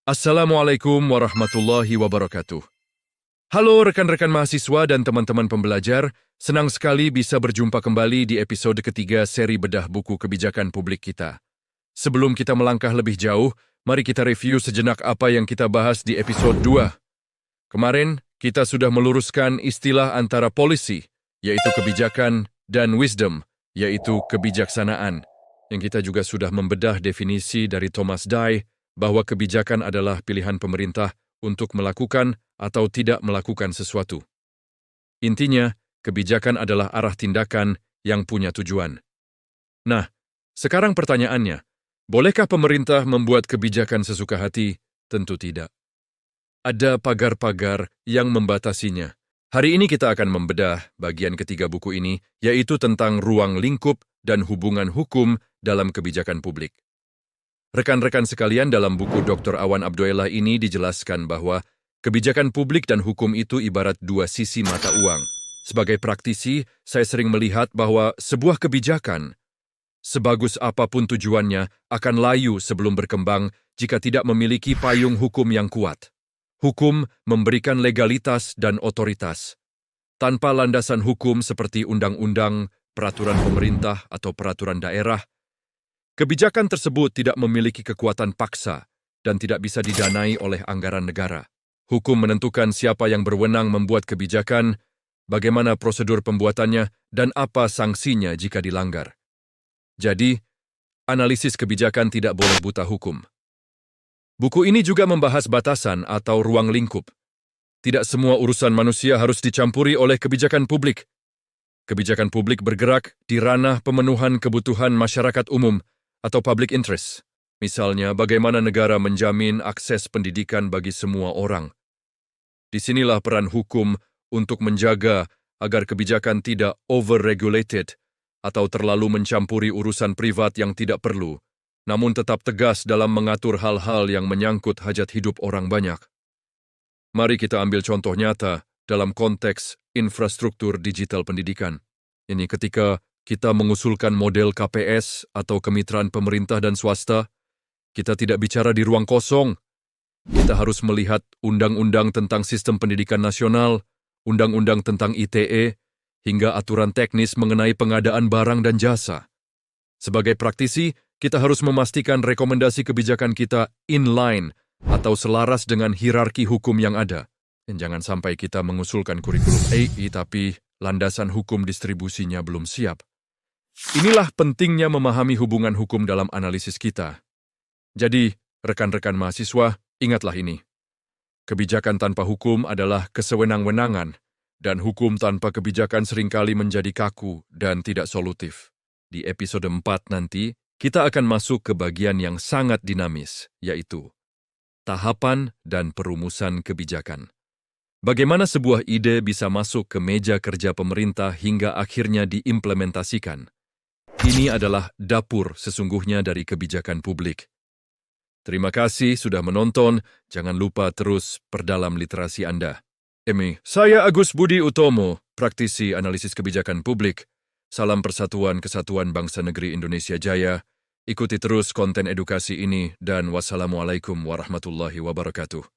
Assalamualaikum warahmatullahi wabarakatuh. Halo rekan-rekan mahasiswa dan teman-teman pembelajar, senang sekali bisa berjumpa kembali di episode ketiga seri bedah buku kebijakan publik kita. Sebelum kita melangkah lebih jauh, mari kita review sejenak apa yang kita bahas di episode 2. Kemarin, kita sudah meluruskan istilah antara policy, yaitu kebijakan, dan wisdom, yaitu kebijaksanaan, yang kita juga sudah membedah definisi dari Thomas Dye, bahwa kebijakan adalah pilihan pemerintah untuk melakukan atau tidak melakukan sesuatu. Intinya, kebijakan adalah arah tindakan yang punya tujuan. Nah, sekarang pertanyaannya, bolehkah pemerintah membuat kebijakan sesuka hati? Tentu tidak. Ada pagar-pagar yang membatasinya. Hari ini kita akan membedah bagian ketiga buku ini, yaitu tentang ruang lingkup dan hubungan hukum dalam kebijakan publik. Rekan-rekan sekalian, dalam buku Dr. Awan Abdoelah ini dijelaskan bahwa kebijakan publik dan hukum itu ibarat dua sisi mata uang. Sebagai praktisi, saya sering melihat bahwa sebuah kebijakan, sebagus apapun tujuannya, akan layu sebelum berkembang jika tidak memiliki payung hukum yang kuat. Hukum memberikan legalitas dan otoritas. Tanpa landasan hukum seperti undang-undang, peraturan pemerintah, atau peraturan daerah, kebijakan tersebut tidak memiliki kekuatan paksa dan tidak bisa didanai oleh anggaran negara. Hukum menentukan siapa yang berwenang membuat kebijakan, bagaimana prosedur pembuatannya, dan apa sanksinya jika dilanggar. Jadi, analisis kebijakan tidak boleh buta hukum. Buku ini juga membahas batasan atau ruang lingkup. Tidak semua urusan manusia harus dicampuri oleh kebijakan publik. Kebijakan publik bergerak di ranah pemenuhan kebutuhan masyarakat umum atau public interest. Misalnya, bagaimana negara menjamin akses pendidikan bagi semua orang. Disinilah peran hukum untuk menjaga agar kebijakan tidak over-regulated atau terlalu mencampuri urusan privat yang tidak perlu, namun tetap tegas dalam mengatur hal-hal yang menyangkut hajat hidup orang banyak. Mari kita ambil contoh nyata dalam konteks infrastruktur digital pendidikan. Ini ketika kita mengusulkan model KPS atau kemitraan pemerintah dan swasta, kita tidak bicara di ruang kosong. Kita harus melihat undang-undang tentang sistem pendidikan nasional, undang-undang tentang ITE, hingga aturan teknis mengenai pengadaan barang dan jasa. Sebagai praktisi, kita harus memastikan rekomendasi kebijakan kita inline atau selaras dengan hierarki hukum yang ada. Dan jangan sampai kita mengusulkan kurikulum AI tapi landasan hukum distribusinya belum siap. Inilah pentingnya memahami hubungan hukum dalam analisis kita. Jadi, rekan-rekan mahasiswa, ingatlah ini. Kebijakan tanpa hukum adalah kesewenang-wenangan, dan hukum tanpa kebijakan seringkali menjadi kaku dan tidak solutif. Di episode 4 nanti, kita akan masuk ke bagian yang sangat dinamis, yaitu tahapan dan perumusan kebijakan. Bagaimana sebuah ide bisa masuk ke meja kerja pemerintah hingga akhirnya diimplementasikan. Ini adalah dapur sesungguhnya dari kebijakan publik. Terima kasih sudah menonton, jangan lupa terus perdalam literasi Anda. Saya Agus Budi Utomo, praktisi analisis kebijakan publik. Salam Persatuan Kesatuan Bangsa Negeri Indonesia Jaya. Ikuti terus konten edukasi ini dan wassalamualaikum warahmatullahi wabarakatuh.